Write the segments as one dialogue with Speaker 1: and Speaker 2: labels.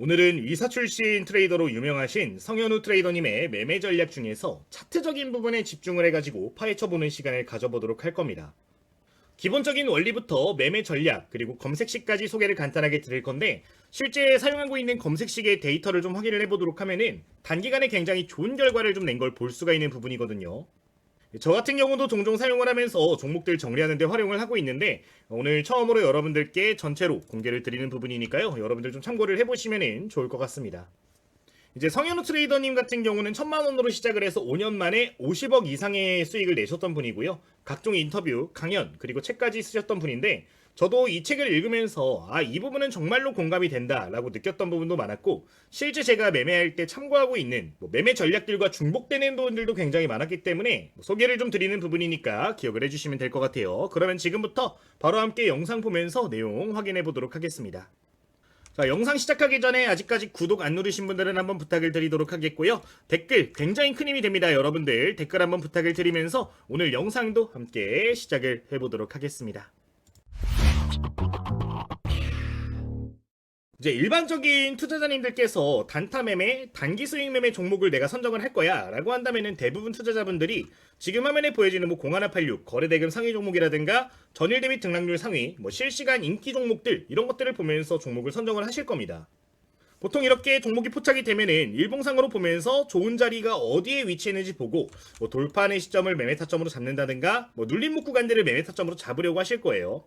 Speaker 1: 오늘은 이사 출신 트레이더로 유명하신 성현우 트레이더님의 매매 전략 중에서 차트적인 부분에 집중을 해가지고 파헤쳐보는 시간을 가져보도록 할 겁니다. 기본적인 원리부터 매매 전략 그리고 검색식까지 소개를 간단하게 드릴 건데, 실제 사용하고 있는 검색식의 데이터를 좀 확인을 해보도록 하면은 단기간에 굉장히 좋은 결과를 좀 낸 걸 볼 수가 있는 부분이거든요. 저 같은 경우도 종종 사용을 하면서 종목들 정리하는 데 활용을 하고 있는데, 오늘 처음으로 여러분들께 전체로 공개를 드리는 부분이니까요, 여러분들 좀 참고를 해보시면 좋을 것 같습니다. 이제 성현우 트레이더님 같은 경우는 1000만원으로 시작을 해서 5년 만에 50억 이상의 수익을 내셨던 분이고요. 각종 인터뷰, 강연, 그리고 책까지 쓰셨던 분인데, 저도 이 책을 읽으면서 이 부분은 정말로 공감이 된다 라고 느꼈던 부분도 많았고, 실제 제가 매매할 때 참고하고 있는 매매 전략들과 중복되는 부분들도 굉장히 많았기 때문에 소개를 좀 드리는 부분이니까 기억을 해주시면 될 것 같아요. 그러면 지금부터 바로 함께 영상 보면서 내용 확인해 보도록 하겠습니다. 자, 영상 시작하기 전에 아직까지 구독 안 누르신 분들은 한번 부탁을 드리도록 하겠고요. 댓글 굉장히 큰 힘이 됩니다. 여러분들 댓글 한번 부탁을 드리면서 오늘 영상도 함께 시작을 해보도록 하겠습니다. 이제 일반적인 투자자님들께서 단타 매매, 단기 수익 매매 종목을 내가 선정을 할 거야 라고 한다면은 대부분 투자자분들이 지금 화면에 보여지는 0186 거래대금 상위 종목이라든가 전일 대비 등락률 상위, 실시간 인기 종목들 이런 것들을 보면서 종목을 선정을 하실 겁니다. 보통 이렇게 종목이 포착이 되면은 일봉상으로 보면서 좋은 자리가 어디에 위치했는지 보고 돌파하는 시점을 매매 타점으로 잡는다든가 눌림 목 구간들을 매매 타점으로 잡으려고 하실 거예요.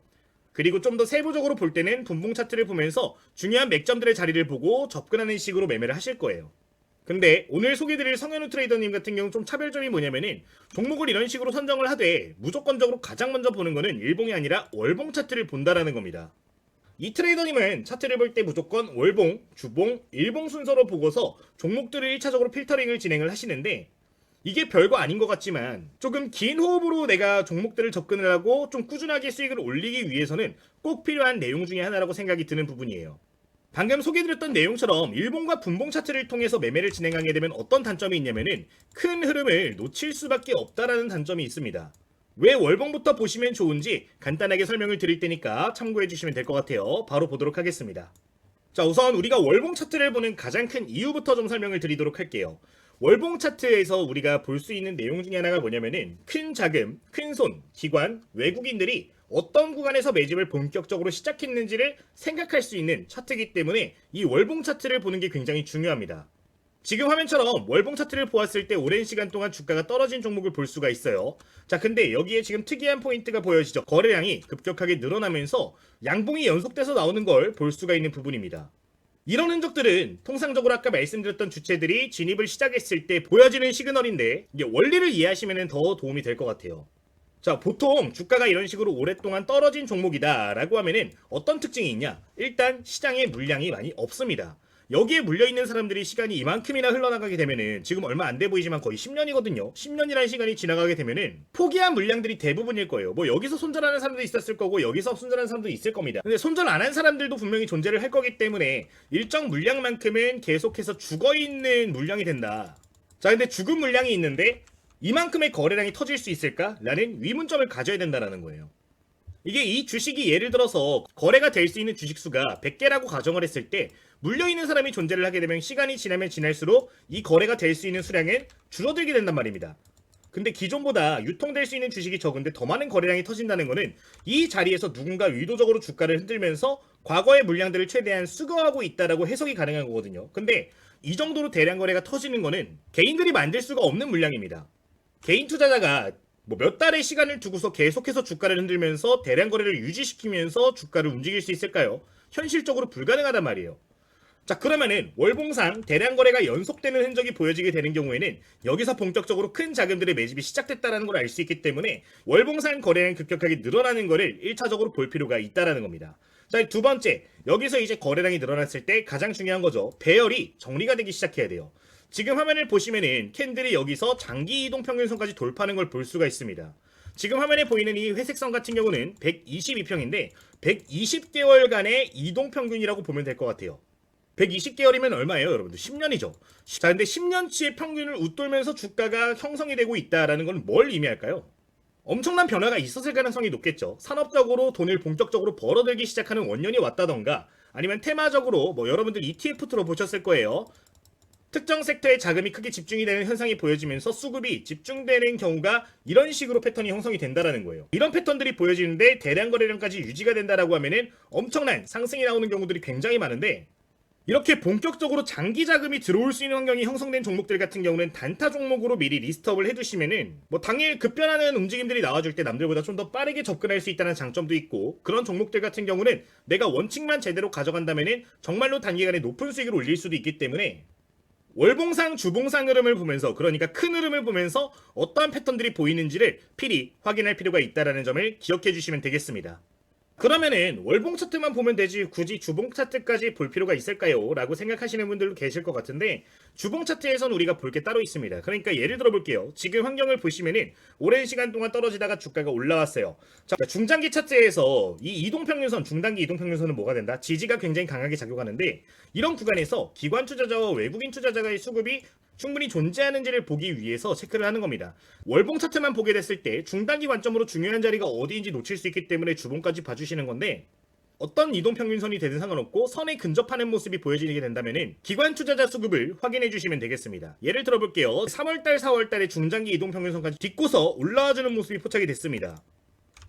Speaker 1: 그리고 좀 더 세부적으로 볼 때는 분봉 차트를 보면서 중요한 맥점들의 자리를 보고 접근하는 식으로 매매를 하실 거예요. 근데 오늘 소개드릴 성현우 트레이더님 같은 경우 좀 차별점이 뭐냐면은, 종목을 이런 식으로 선정을 하되 무조건적으로 가장 먼저 보는 거는 일봉이 아니라 월봉 차트를 본다라는 겁니다. 이 트레이더님은 차트를 볼 때 무조건 월봉, 주봉, 일봉 순서로 보고서 종목들을 1차적으로 필터링을 진행을 하시는데, 이게 별거 아닌 것 같지만 조금 긴 호흡으로 내가 종목들을 접근을 하고 좀 꾸준하게 수익을 올리기 위해서는 꼭 필요한 내용 중에 하나라고 생각이 드는 부분이에요. 방금 소개드렸던 내용처럼 일봉과 분봉 차트를 통해서 매매를 진행하게 되면 어떤 단점이 있냐면은 큰 흐름을 놓칠 수밖에 없다라는 단점이 있습니다. 왜 월봉부터 보시면 좋은지 간단하게 설명을 드릴 테니까 참고해 주시면 될 것 같아요. 바로 보도록 하겠습니다. 자, 우선 우리가 월봉 차트를 보는 가장 큰 이유부터 좀 설명을 드리도록 할게요. 월봉 차트에서 우리가 볼 수 있는 내용 중에 하나가 뭐냐면은, 큰 자금, 큰 손, 기관, 외국인들이 어떤 구간에서 매집을 본격적으로 시작했는지를 생각할 수 있는 차트이기 때문에 이 월봉 차트를 보는 게 굉장히 중요합니다. 지금 화면처럼 월봉 차트를 보았을 때 오랜 시간 동안 주가가 떨어진 종목을 볼 수가 있어요. 자, 근데 여기에 지금 특이한 포인트가 보여지죠. 거래량이 급격하게 늘어나면서 양봉이 연속돼서 나오는 걸 볼 수가 있는 부분입니다. 이런 흔적들은 통상적으로 아까 말씀드렸던 주체들이 진입을 시작했을 때 보여지는 시그널인데, 이게 원리를 이해하시면 더 도움이 될 것 같아요. 자, 보통 주가가 이런 식으로 오랫동안 떨어진 종목이다 라고 하면은 어떤 특징이 있냐? 일단 시장에 물량이 많이 없습니다. 여기에 물려있는 사람들이 시간이 이만큼이나 흘러나가게 되면은, 지금 얼마 안 돼 보이지만 거의 10년이거든요. 10년이라는 시간이 지나가게 되면은 포기한 물량들이 대부분일 거예요. 여기서 손절하는 사람도 있었을 거고 여기서 손절하는 사람도 있을 겁니다. 근데 손절 안 한 사람들도 분명히 존재를 할 거기 때문에 일정 물량만큼은 계속해서 죽어있는 물량이 된다. 자, 근데 죽은 물량이 있는데 이만큼의 거래량이 터질 수 있을까? 라는 의문점을 가져야 된다는 거예요. 이게 이 주식이 예를 들어서 거래가 될 수 있는 주식 수가 100개라고 가정을 했을 때, 물려있는 사람이 존재를 하게 되면 시간이 지나면 지날수록 이 거래가 될 수 있는 수량은 줄어들게 된단 말입니다. 근데 기존보다 유통될 수 있는 주식이 적은데 더 많은 거래량이 터진다는 거는 이 자리에서 누군가 의도적으로 주가를 흔들면서 과거의 물량들을 최대한 수거하고 있다라고 해석이 가능한 거거든요. 근데 이 정도로 대량 거래가 터지는 거는 개인들이 만들 수가 없는 물량입니다. 개인 투자자가 몇 달의 시간을 두고서 계속해서 주가를 흔들면서 대량 거래를 유지시키면서 주가를 움직일 수 있을까요? 현실적으로 불가능하단 말이에요. 자, 그러면은 월봉상 대량 거래가 연속되는 흔적이 보여지게 되는 경우에는 여기서 본격적으로 큰 자금들의 매집이 시작됐다는 걸 알 수 있기 때문에 월봉상 거래량이 급격하게 늘어나는 거를 1차적으로 볼 필요가 있다는 겁니다. 자, 두 번째, 여기서 이제 거래량이 늘어났을 때 가장 중요한 거죠. 배열이 정리가 되기 시작해야 돼요. 지금 화면을 보시면은 캔들이 여기서 장기 이동 평균선까지 돌파하는 걸 볼 수가 있습니다. 지금 화면에 보이는 이 회색선 같은 경우는 122평인데 120개월간의 이동 평균이라고 보면 될 것 같아요. 120개월이면 얼마예요, 여러분들? 10년이죠. 자, 근데 10년치의 평균을 웃돌면서 주가가 형성이 되고 있다라는 건 뭘 의미할까요? 엄청난 변화가 있었을 가능성이 높겠죠. 산업적으로 돈을 본격적으로 벌어들기 시작하는 원년이 왔다던가, 아니면 테마적으로 뭐 여러분들 ETF 들어보셨을 거예요. 특정 섹터에 자금이 크게 집중이 되는 현상이 보여지면서 수급이 집중되는 경우가 이런 식으로 패턴이 형성이 된다라는 거예요. 이런 패턴들이 보여지는데 대량 거래량까지 유지가 된다라고 하면은 엄청난 상승이 나오는 경우들이 굉장히 많은데, 이렇게 본격적으로 장기 자금이 들어올 수 있는 환경이 형성된 종목들 같은 경우는 단타 종목으로 미리 리스트업을 해두시면은 뭐 당일 급변하는 움직임들이 나와줄 때 남들보다 좀 더 빠르게 접근할 수 있다는 장점도 있고, 그런 종목들 같은 경우는 내가 원칙만 제대로 가져간다면은 정말로 단기간에 높은 수익을 올릴 수도 있기 때문에 월봉상, 주봉상 흐름을 보면서, 그러니까 큰 흐름을 보면서 어떠한 패턴들이 보이는지를 필히 확인할 필요가 있다는 점을 기억해 주시면 되겠습니다. 그러면은 월봉 차트만 보면 되지 굳이 주봉 차트까지 볼 필요가 있을까요? 라고 생각하시는 분들도 계실 것 같은데, 주봉 차트에선 우리가 볼 게 따로 있습니다. 그러니까 예를 들어 볼게요. 지금 환경을 보시면은 오랜 시간 동안 떨어지다가 주가가 올라왔어요. 자, 중장기 차트에서 이 이동평균선, 중단기 이동평균선은 뭐가 된다? 지지가 굉장히 강하게 작용하는데, 이런 구간에서 기관 투자자와 외국인 투자자의 수급이 충분히 존재하는지를 보기 위해서 체크를 하는 겁니다. 월봉 차트만 보게 됐을 때 중단기 관점으로 중요한 자리가 어디인지 놓칠 수 있기 때문에 주봉까지 봐주시는 건데, 어떤 이동평균선이 되든 상관없고 선에 근접하는 모습이 보여지게 된다면 기관 투자자 수급을 확인해 주시면 되겠습니다. 예를 들어 볼게요. 3월달 4월달에 중장기 이동평균선까지 딛고서 올라와주는 모습이 포착이 됐습니다.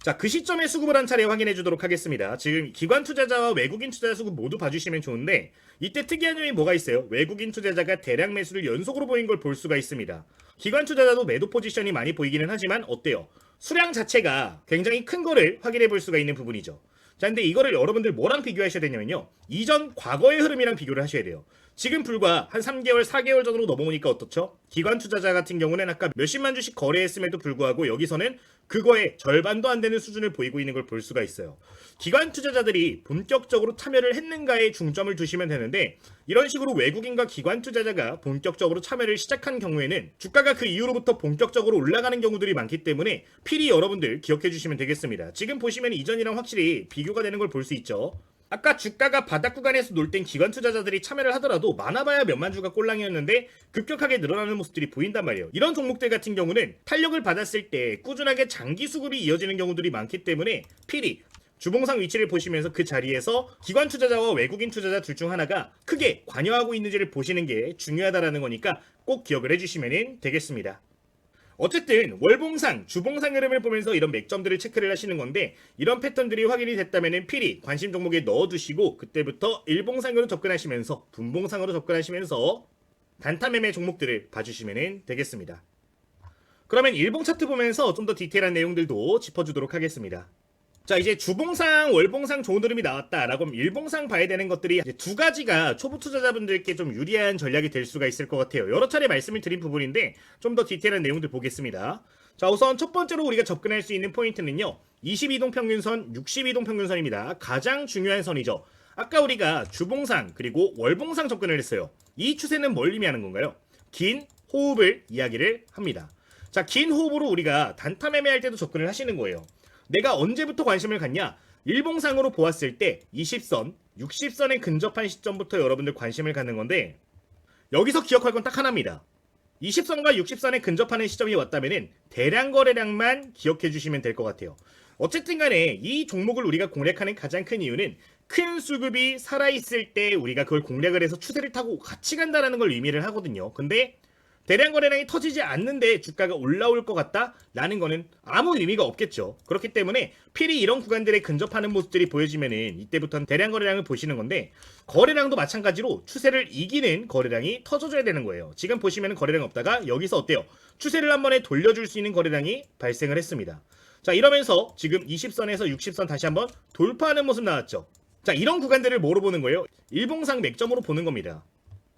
Speaker 1: 자, 그 시점에 수급을 한 차례 확인해 주도록 하겠습니다. 지금 기관 투자자와 외국인 투자자 수급 모두 봐주시면 좋은데, 이때 특이한 점이 뭐가 있어요? 외국인 투자자가 대량 매수를 연속으로 보인 걸 볼 수가 있습니다. 기관 투자자도 매도 포지션이 많이 보이기는 하지만 어때요? 수량 자체가 굉장히 큰 거를 확인해 볼 수가 있는 부분이죠. 자, 근데 이거를 여러분들 뭐랑 비교하셔야 되냐면요, 이전 과거의 흐름이랑 비교를 하셔야 돼요. 지금 불과 한 3개월, 4개월 전으로 넘어오니까 어떻죠? 기관 투자자 같은 경우는 아까 몇십만 주씩 거래했음에도 불구하고 여기서는 그거의 절반도 안 되는 수준을 보이고 있는 걸 볼 수가 있어요. 기관 투자자들이 본격적으로 참여를 했는가에 중점을 두시면 되는데, 이런 식으로 외국인과 기관 투자자가 본격적으로 참여를 시작한 경우에는 주가가 그 이후로부터 본격적으로 올라가는 경우들이 많기 때문에 필히 여러분들 기억해 주시면 되겠습니다. 지금 보시면 이전이랑 확실히 비교가 되는 걸 볼 수 있죠. 아까 주가가 바닥 구간에서 놀 땐 기관 투자자들이 참여를 하더라도 많아봐야 몇만 주가 꼴랑이었는데 급격하게 늘어나는 모습들이 보인단 말이에요. 이런 종목들 같은 경우는 탄력을 받았을 때 꾸준하게 장기 수급이 이어지는 경우들이 많기 때문에 필히 주봉상 위치를 보시면서 그 자리에서 기관 투자자와 외국인 투자자 둘 중 하나가 크게 관여하고 있는지를 보시는 게 중요하다라는 거니까 꼭 기억을 해주시면 되겠습니다. 어쨌든 월봉상, 주봉상 흐름을 보면서 이런 맥점들을 체크를 하시는 건데, 이런 패턴들이 확인이 됐다면 필히 관심 종목에 넣어두시고 그때부터 일봉상으로 접근하시면서 분봉상으로 접근하시면서 단타 매매 종목들을 봐주시면 되겠습니다. 그러면 일봉 차트 보면서 좀 더 디테일한 내용들도 짚어주도록 하겠습니다. 자, 이제 주봉상, 월봉상 좋은 흐름이 나왔다라고 하면 일봉상 봐야 되는 것들이 이제 두 가지가 초보 투자자분들께 좀 유리한 전략이 될 수가 있을 것 같아요. 여러 차례 말씀을 드린 부분인데 좀 더 디테일한 내용들 보겠습니다. 자, 우선 첫 번째로 우리가 접근할 수 있는 포인트는요, 22동 평균선, 62동 평균선입니다. 가장 중요한 선이죠. 아까 우리가 주봉상 그리고 월봉상 접근을 했어요. 이 추세는 뭘 의미하는 건가요? 긴 호흡을 이야기를 합니다. 자, 긴 호흡으로 우리가 단타 매매할 때도 접근을 하시는 거예요. 내가 언제부터 관심을 갖냐? 일봉상으로 보았을 때 20선, 60선에 근접한 시점부터 여러분들 관심을 갖는 건데, 여기서 기억할 건 딱 하나입니다. 20선과 60선에 근접하는 시점이 왔다면 대량 거래량만 기억해 주시면 될 것 같아요. 어쨌든 간에 이 종목을 우리가 공략하는 가장 큰 이유는 큰 수급이 살아있을 때 우리가 그걸 공략을 해서 추세를 타고 같이 간다는 걸 의미를 하거든요. 근데 대량 거래량이 터지지 않는데 주가가 올라올 것 같다? 라는 거는 아무 의미가 없겠죠. 그렇기 때문에 필히 이런 구간들에 근접하는 모습들이 보여지면은 이때부터는 대량 거래량을 보시는 건데, 거래량도 마찬가지로 추세를 이기는 거래량이 터져줘야 되는 거예요. 지금 보시면은 거래량 없다가 여기서 어때요? 추세를 한 번에 돌려줄 수 있는 거래량이 발생을 했습니다. 자, 이러면서 지금 20선에서 60선 다시 한번 돌파하는 모습 나왔죠. 자, 이런 구간들을 뭐로 보는 거예요? 일봉상 맥점으로 보는 겁니다.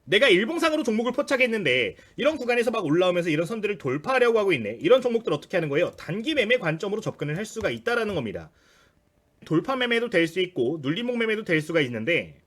Speaker 1: 내가 일봉상으로 종목을 포착했는데 이런 구간에서 막 올라오면서 이런 선들을 돌파하려고 하고 있네. 이런 종목들 어떻게 하는 거예요? 단기 매매 관점으로 접근을 할 수가 있다라는 겁니다. 돌파 매매도 될 수 있고 눌림목 매매도 될 수가 있는데,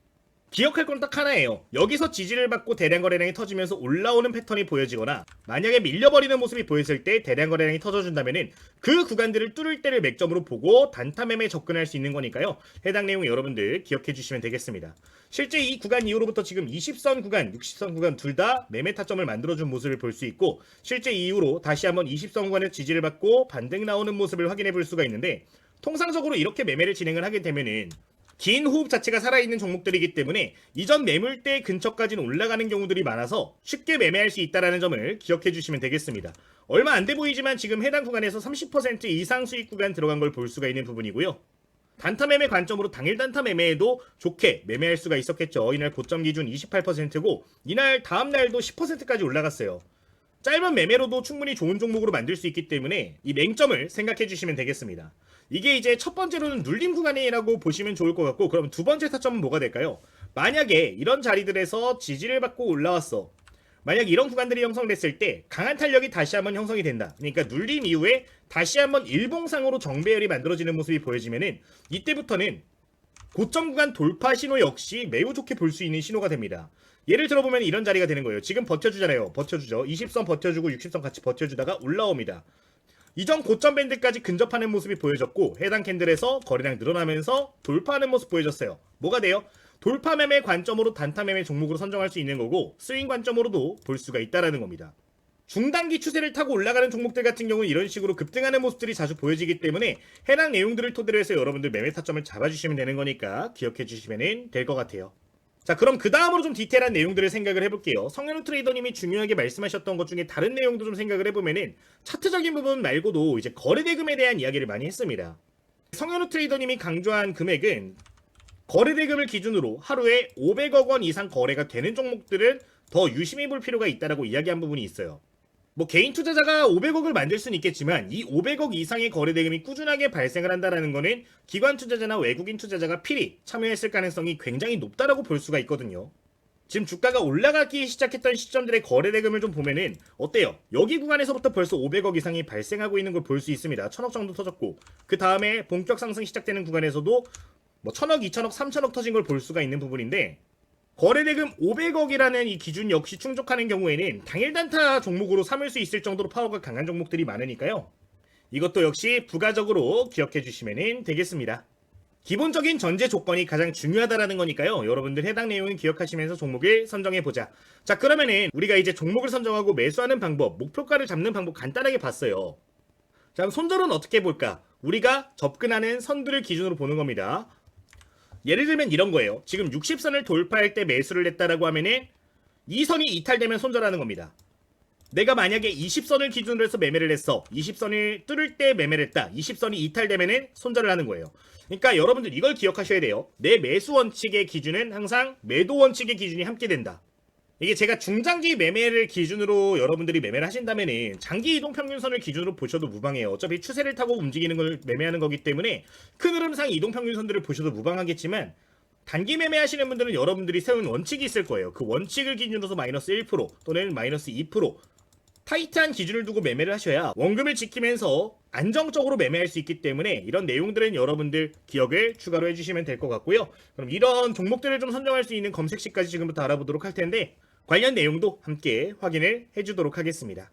Speaker 1: 기억할 건 딱 하나예요. 여기서 지지를 받고 대량 거래량이 터지면서 올라오는 패턴이 보여지거나, 만약에 밀려버리는 모습이 보였을 때 대량 거래량이 터져준다면은 그 구간들을 뚫을 때를 맥점으로 보고 단타 매매에 접근할 수 있는 거니까요. 해당 내용 여러분들 기억해 주시면 되겠습니다. 실제 이 구간 이후로부터 지금 20선 구간, 60선 구간 둘 다 매매 타점을 만들어준 모습을 볼 수 있고, 실제 이후로 다시 한번 20선 구간의 지지를 받고 반등 나오는 모습을 확인해 볼 수가 있는데, 통상적으로 이렇게 매매를 진행을 하게 되면은 긴 호흡 자체가 살아있는 종목들이기 때문에 이전 매물대 근처까지는 올라가는 경우들이 많아서 쉽게 매매할 수 있다는 점을 기억해 주시면 되겠습니다. 얼마 안 돼 보이지만 지금 해당 구간에서 30% 이상 수익 구간 들어간 걸 볼 수가 있는 부분이고요. 단타 매매 관점으로 당일 단타 매매에도 좋게 매매할 수가 있었겠죠. 이날 고점 기준 28%고 이날 다음날도 10%까지 올라갔어요. 짧은 매매로도 충분히 좋은 종목으로 만들 수 있기 때문에 이 맹점을 생각해 주시면 되겠습니다. 이게 이제 첫 번째로는 눌림 구간이라고 보시면 좋을 것 같고, 그럼 두 번째 타점은 뭐가 될까요? 만약에 이런 자리들에서 지지를 받고 올라왔어. 만약 이런 구간들이 형성됐을 때 강한 탄력이 다시 한번 형성이 된다. 그러니까 눌림 이후에 다시 한번 일봉상으로 정배열이 만들어지는 모습이 보여지면은 이때부터는 고점 구간 돌파 신호 역시 매우 좋게 볼 수 있는 신호가 됩니다. 예를 들어보면 이런 자리가 되는 거예요. 지금 버텨주잖아요. 버텨주죠. 20선 버텨주고 60선 같이 버텨주다가 올라옵니다. 이전 고점 밴드까지 근접하는 모습이 보여졌고 해당 캔들에서 거래량 늘어나면서 돌파하는 모습 보여졌어요. 뭐가 돼요? 돌파 매매 관점으로 단타 매매 종목으로 선정할 수 있는 거고 스윙 관점으로도 볼 수가 있다라는 겁니다. 중단기 추세를 타고 올라가는 종목들 같은 경우는 이런 식으로 급등하는 모습들이 자주 보여지기 때문에 해당 내용들을 토대로 해서 여러분들 매매 타점을 잡아주시면 되는 거니까 기억해 주시면 될 것 같아요. 자, 그럼 그 다음으로 좀 디테일한 내용들을 생각을 해볼게요. 성현우 트레이더님이 중요하게 말씀하셨던 것 중에 다른 내용도 좀 생각을 해보면은 차트적인 부분 말고도 이제 거래대금에 대한 이야기를 많이 했습니다. 성현우 트레이더님이 강조한 금액은 거래대금을 기준으로 하루에 500억 원 이상 거래가 되는 종목들은 더 유심히 볼 필요가 있다라고 이야기한 부분이 있어요. 뭐 개인 투자자가 500억을 만들 수는 있겠지만 이 500억 이상의 거래대금이 꾸준하게 발생을 한다는 거는 기관 투자자나 외국인 투자자가 필히 참여했을 가능성이 굉장히 높다라고 볼 수가 있거든요. 지금 주가가 올라가기 시작했던 시점들의 거래대금을 좀 보면은 어때요? 여기 구간에서부터 벌써 500억 이상이 발생하고 있는 걸 볼 수 있습니다. 1000억 정도 터졌고 그 다음에 본격 상승 시작되는 구간에서도 뭐 1000억, 2000억, 3000억 터진 걸 볼 수가 있는 부분인데 거래대금 500억이라는 이 기준 역시 충족하는 경우에는 당일 단타 종목으로 삼을 수 있을 정도로 파워가 강한 종목들이 많으니까요. 이것도 역시 부가적으로 기억해 주시면 되겠습니다. 기본적인 전제 조건이 가장 중요하다라는 거니까요. 여러분들 해당 내용은 기억하시면서 종목을 선정해보자. 자, 그러면은 우리가 이제 종목을 선정하고 매수하는 방법, 목표가를 잡는 방법 간단하게 봤어요. 자, 그럼 손절은 어떻게 볼까? 우리가 접근하는 선들을 기준으로 보는 겁니다. 예를 들면 이런 거예요. 지금 60선을 돌파할 때 매수를 했다라고 하면은 이 선이 이탈되면 손절하는 겁니다. 내가 만약에 20선을 기준으로 해서 매매를 했어. 20선을 뚫을 때 매매를 했다. 20선이 이탈되면은 손절을 하는 거예요. 그러니까 여러분들 이걸 기억하셔야 돼요. 내 매수 원칙의 기준은 항상 매도 원칙의 기준이 함께 된다. 이게 제가 중장기 매매를 기준으로 여러분들이 매매를 하신다면은 장기 이동평균선을 기준으로 보셔도 무방해요. 어차피 추세를 타고 움직이는 걸 매매하는 거기 때문에 큰 흐름상 이동평균선들을 보셔도 무방하겠지만 단기 매매하시는 분들은 여러분들이 세운 원칙이 있을 거예요. 그 원칙을 기준으로서 마이너스 1% 또는 마이너스 2% 타이트한 기준을 두고 매매를 하셔야 원금을 지키면서 안정적으로 매매할 수 있기 때문에 이런 내용들은 여러분들 기억을 추가로 해주시면 될 것 같고요. 그럼 이런 종목들을 좀 선정할 수 있는 검색식까지 지금부터 알아보도록 할 텐데 관련 내용도 함께 확인을 해주도록 하겠습니다.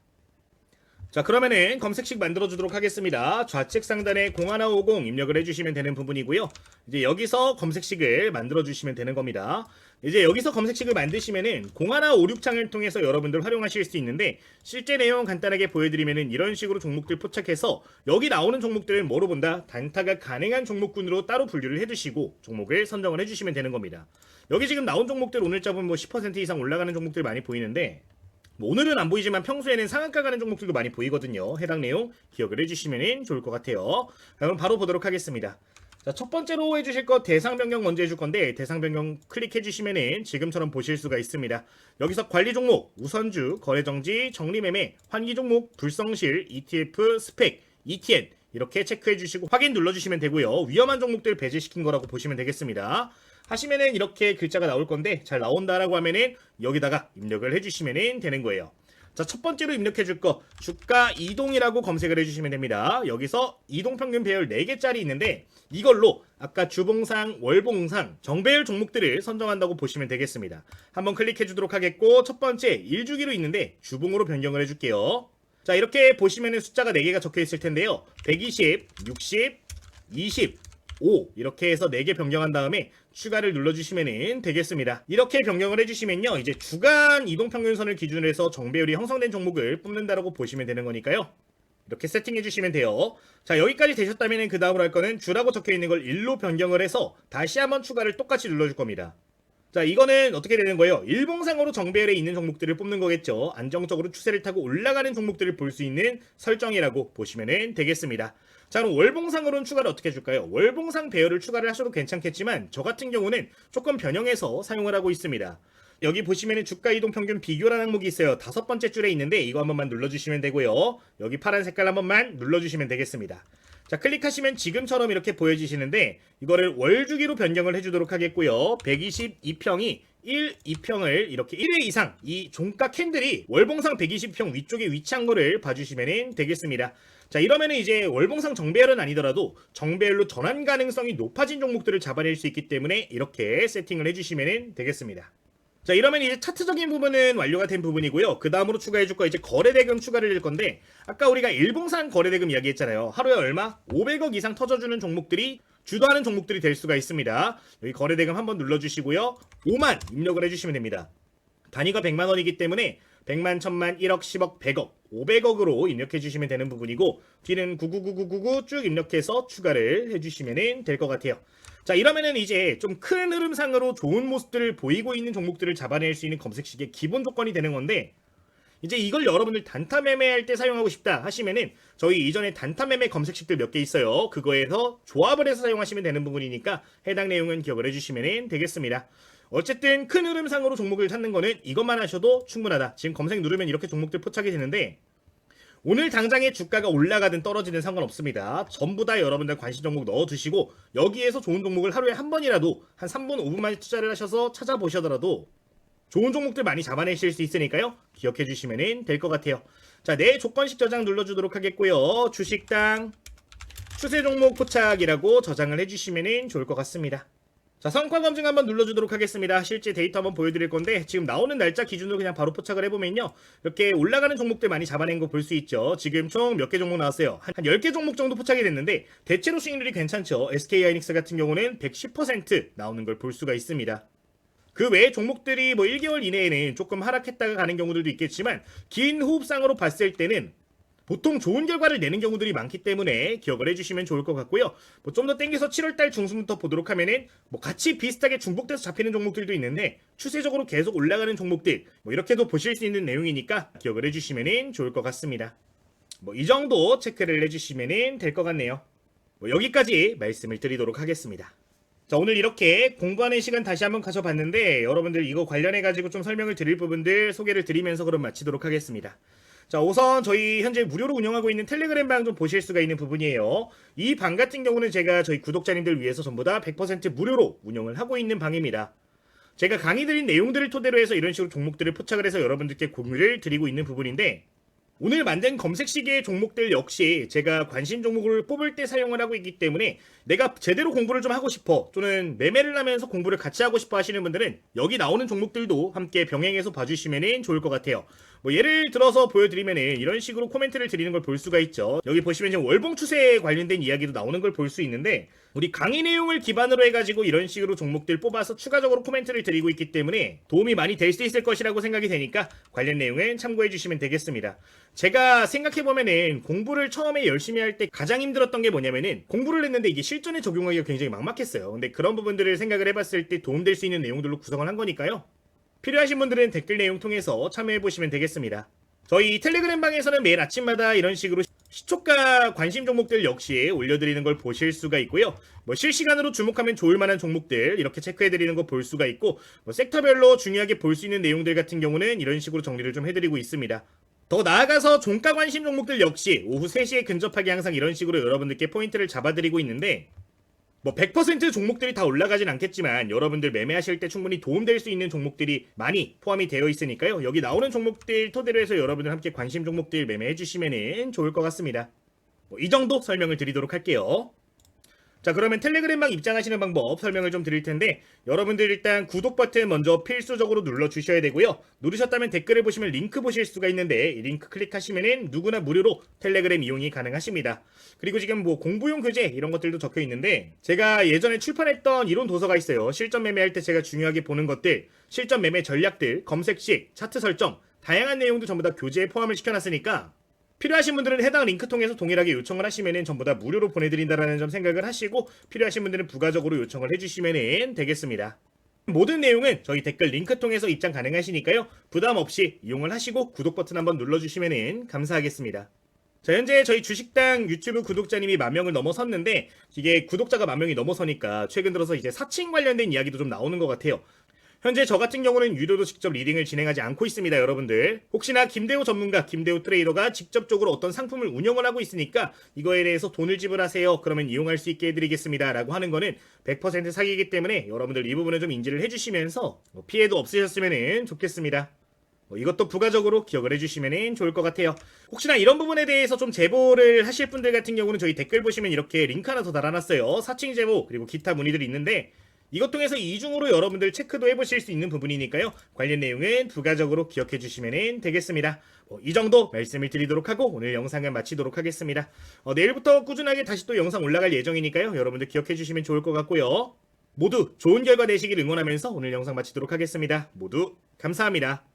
Speaker 1: 자, 그러면은 검색식 만들어주도록 하겠습니다. 좌측 상단에 0150 입력을 해주시면 되는 부분이고요. 이제 여기서 검색식을 만들어주시면 되는 겁니다. 이제 여기서 검색식을 만드시면은 0156창을 통해서 여러분들 활용하실 수 있는데 실제 내용 간단하게 보여드리면은 이런 식으로 종목들 포착해서 여기 나오는 종목들은 뭐로 본다? 단타가 가능한 종목군으로 따로 분류를 해두시고 종목을 선정을 해주시면 되는 겁니다. 여기 지금 나온 종목들 오늘 잡은 뭐 10% 이상 올라가는 종목들 많이 보이는데 뭐 오늘은 안 보이지만 평소에는 상한가 가는 종목들도 많이 보이거든요. 해당 내용 기억을 해주시면 좋을 것 같아요. 그럼 바로 보도록 하겠습니다. 자, 첫 번째로 해주실 거 대상 변경 먼저 해줄 건데 대상 변경 클릭해 주시면은 지금처럼 보실 수가 있습니다. 여기서 관리 종목, 우선주, 거래 정지, 정리 매매, 환기 종목, 불성실, ETF, 스펙, ETN 이렇게 체크해 주시고 확인 눌러 주시면 되고요. 위험한 종목들 배제시킨 거라고 보시면 되겠습니다. 하시면은 이렇게 글자가 나올 건데 잘 나온다라고 하면은 여기다가 입력을 해주시면 되는 거예요. 자, 첫 번째로 입력해 줄 거 주가 이동이라고 검색을 해주시면 됩니다. 여기서 이동평균 배열 4개짜리 있는데 이걸로 아까 주봉상, 월봉상, 정배열 종목들을 선정한다고 보시면 되겠습니다. 한번 클릭해 주도록 하겠고 첫 번째 1주기로 있는데 주봉으로 변경을 해줄게요. 자, 이렇게 보시면은 숫자가 4개가 적혀 있을 텐데요. 120, 60, 20, 5 이렇게 해서 4개 변경한 다음에 추가를 눌러주시면 되겠습니다. 이렇게 변경을 해주시면요 이제 주간 이동평균선을 기준으로 해서 정배열이 형성된 종목을 뽑는다라고 보시면 되는 거니까요. 이렇게 세팅해 주시면 돼요. 자, 여기까지 되셨다면 그 다음으로 할 거는 주라고 적혀 있는 걸 1로 변경을 해서 다시 한번 추가를 똑같이 눌러줄 겁니다. 자, 이거는 어떻게 되는 거예요? 일봉상으로 정배열에 있는 종목들을 뽑는 거겠죠. 안정적으로 추세를 타고 올라가는 종목들을 볼 수 있는 설정이라고 보시면 되겠습니다. 자, 그럼 월봉상으로는 추가를 어떻게 해줄까요? 월봉상 배열을 추가를 하셔도 괜찮겠지만 저 같은 경우는 조금 변형해서 사용을 하고 있습니다. 여기 보시면 주가 이동 평균 비교라는 항목이 있어요. 5번째 줄에 있는데 이거 한 번만 눌러주시면 되고요. 여기 파란 색깔 한 번만 눌러주시면 되겠습니다. 자, 클릭하시면 지금처럼 이렇게 보여지시는데 이거를 월주기로 변경을 해주도록 하겠고요. 122평이 1, 2평을 이렇게 1회 이상 이 종가 캔들이 월봉상 120평 위쪽에 위치한 거를 봐주시면 되겠습니다. 자, 이러면은 이제 월봉상 정배열은 아니더라도 정배열로 전환 가능성이 높아진 종목들을 잡아낼 수 있기 때문에 이렇게 세팅을 해주시면 되겠습니다. 자, 이러면 이제 차트적인 부분은 완료가 된 부분이고요. 그 다음으로 추가해줄 거 이제 거래대금 추가를 할 건데 아까 우리가 일봉상 거래대금 이야기했잖아요. 하루에 얼마? 500억 이상 터져주는 종목들이 주도하는 종목들이 될 수가 있습니다. 여기 거래대금 한번 눌러주시고요. 5만 입력을 해주시면 됩니다. 단위가 100만 원이기 때문에 100만, 1000만, 1억, 10억, 100억, 500억으로 입력해 주시면 되는 부분이고 뒤는 999999 쭉 입력해서 추가를 해주시면 될 것 같아요. 자, 이러면은 이제 좀 큰 흐름상으로 좋은 모습들을 보이고 있는 종목들을 잡아낼 수 있는 검색식의 기본 조건이 되는 건데 이제 이걸 여러분들 단타 매매할 때 사용하고 싶다 하시면은 저희 이전에 단타 매매 검색식들 몇 개 있어요. 그거에서 조합을 해서 사용하시면 되는 부분이니까 해당 내용은 기억을 해주시면 되겠습니다. 어쨌든 큰 흐름상으로 종목을 찾는 거는 이것만 하셔도 충분하다. 지금 검색 누르면 이렇게 종목들 포착이 되는데 오늘 당장에 주가가 올라가든 떨어지든 상관없습니다. 전부 다 여러분들 관심 종목 넣어두시고 여기에서 좋은 종목을 하루에 한 번이라도 한 3분 5분만 투자를 하셔서 찾아보시더라도 좋은 종목들 많이 잡아내실 수 있으니까요. 기억해 주시면 될 것 같아요. 자, 내 조건식 저장 눌러주도록 하겠고요. 주식당 추세 종목 포착이라고 저장을 해주시면 좋을 것 같습니다. 자, 성과 검증 한번 눌러주도록 하겠습니다. 실제 데이터 한번 보여드릴 건데 지금 나오는 날짜 기준으로 그냥 바로 포착을 해보면요. 이렇게 올라가는 종목들 많이 잡아낸 거 볼 수 있죠. 지금 총 몇 개 종목 나왔어요. 한 10개 종목 정도 포착이 됐는데 대체로 수익률이 괜찮죠. SK하이닉스 같은 경우는 110% 나오는 걸 볼 수가 있습니다. 그 외에 종목들이 뭐 1개월 이내에는 조금 하락했다가 가는 경우들도 있겠지만 긴 호흡상으로 봤을 때는 보통 좋은 결과를 내는 경우들이 많기 때문에 기억을 해주시면 좋을 것 같고요. 뭐 좀 더 땡겨서 7월달 중순부터 보도록 하면은 뭐 같이 비슷하게 중복돼서 잡히는 종목들도 있는데 추세적으로 계속 올라가는 종목들 뭐 이렇게도 보실 수 있는 내용이니까 기억을 해주시면 좋을 것 같습니다. 뭐 이 정도 체크를 해주시면 될 것 같네요. 뭐 여기까지 말씀을 드리도록 하겠습니다. 자, 오늘 이렇게 공부하는 시간 다시 한번 가져봤는데 여러분들 이거 관련해가지고 좀 설명을 드릴 부분들 소개를 드리면서 그럼 마치도록 하겠습니다. 자, 우선 저희 현재 무료로 운영하고 있는 텔레그램 방 좀 보실 수가 있는 부분이에요. 이 방 같은 경우는 제가 저희 구독자님들 위해서 전부 다 100% 무료로 운영을 하고 있는 방입니다. 제가 강의 드린 내용들을 토대로 해서 이런 식으로 종목들을 포착을 해서 여러분들께 공유를 드리고 있는 부분인데 오늘 만든 검색시계의 종목들 역시 제가 관심 종목을 뽑을 때 사용을 하고 있기 때문에 내가 제대로 공부를 좀 하고 싶어 또는 매매를 하면서 공부를 같이 하고 싶어 하시는 분들은 여기 나오는 종목들도 함께 병행해서 봐주시면 좋을 것 같아요. 뭐 예를 들어서 보여드리면은 이런 식으로 코멘트를 드리는 걸 볼 수가 있죠. 여기 보시면 지금 월봉 추세에 관련된 이야기도 나오는 걸 볼 수 있는데 우리 강의 내용을 기반으로 해가지고 이런 식으로 종목들 뽑아서 추가적으로 코멘트를 드리고 있기 때문에 도움이 많이 될 수 있을 것이라고 생각이 되니까 관련 내용은 참고해 주시면 되겠습니다. 제가 생각해보면은 공부를 처음에 열심히 할 때 가장 힘들었던 게 뭐냐면은 공부를 했는데 이게 실전에 적용하기가 굉장히 막막했어요. 근데 그런 부분들을 생각을 해봤을 때 도움될 수 있는 내용들로 구성을 한 거니까요. 필요하신 분들은 댓글 내용 통해서 참여해보시면 되겠습니다. 저희 텔레그램 방에서는 매일 아침마다 이런 식으로 시초가 관심 종목들 역시 올려드리는 걸 보실 수가 있고요. 뭐 실시간으로 주목하면 좋을 만한 종목들 이렇게 체크해드리는 거 볼 수가 있고 뭐 섹터별로 중요하게 볼 수 있는 내용들 같은 경우는 이런 식으로 정리를 좀 해드리고 있습니다. 더 나아가서 종가 관심 종목들 역시 오후 3시에 근접하게 항상 이런 식으로 여러분들께 포인트를 잡아드리고 있는데 뭐 100% 종목들이 다 올라가진 않겠지만 여러분들 매매하실 때 충분히 도움될 수 있는 종목들이 많이 포함이 되어 있으니까요. 여기 나오는 종목들 토대로 해서 여러분들 함께 관심 종목들 매매해 주시면 좋을 것 같습니다. 뭐 이 정도 설명을 드리도록 할게요. 자, 그러면 텔레그램방 입장하시는 방법 설명을 좀 드릴 텐데 여러분들 일단 구독 버튼 먼저 필수적으로 눌러주셔야 되고요. 누르셨다면 댓글을 보시면 링크 보실 수가 있는데 이 링크 클릭하시면 누구나 무료로 텔레그램 이용이 가능하십니다. 그리고 지금 뭐 공부용 교재 이런 것들도 적혀 있는데 제가 예전에 출판했던 이론 도서가 있어요. 실전 매매할 때 제가 중요하게 보는 것들, 실전 매매 전략들, 검색식, 차트 설정 다양한 내용도 전부 다 교재에 포함을 시켜놨으니까 필요하신 분들은 해당 링크 통해서 동일하게 요청을 하시면은 전부 다 무료로 보내드린다라는 점 생각을 하시고 필요하신 분들은 부가적으로 요청을 해주시면 되겠습니다. 모든 내용은 저희 댓글 링크 통해서 입장 가능하시니까요. 부담 없이 이용을 하시고 구독 버튼 한번 눌러주시면 감사하겠습니다. 자, 현재 저희 주식당 유튜브 구독자님이 10,000명을 넘어섰는데 이게 구독자가 10,000명이 넘어서니까 최근 들어서 이제 사칭 관련된 이야기도 좀 나오는 것 같아요. 현재 저 같은 경우는 유료도 직접 리딩을 진행하지 않고 있습니다, 여러분들. 혹시나 김대호 전문가, 김대호 트레이더가 직접적으로 어떤 상품을 운영을 하고 있으니까 이거에 대해서 돈을 지불하세요. 그러면 이용할 수 있게 해드리겠습니다. 라고 하는 거는 100% 사기이기 때문에 여러분들 이 부분을 좀 인지를 해주시면서 피해도 없으셨으면 좋겠습니다. 이것도 부가적으로 기억을 해주시면 좋을 것 같아요. 혹시나 이런 부분에 대해서 좀 제보를 하실 분들 같은 경우는 저희 댓글 보시면 이렇게 링크 하나 더 달아놨어요. 사칭 제보 그리고 기타 문의들이 있는데 이것 통해서 이중으로 여러분들 체크도 해보실 수 있는 부분이니까요. 관련 내용은 부가적으로 기억해 주시면 되겠습니다. 이 정도 말씀을 드리도록 하고 오늘 영상은 마치도록 하겠습니다. 내일부터 꾸준하게 다시 또 영상 올라갈 예정이니까요. 여러분들 기억해 주시면 좋을 것 같고요. 모두 좋은 결과 내시길 응원하면서 오늘 영상 마치도록 하겠습니다. 모두 감사합니다.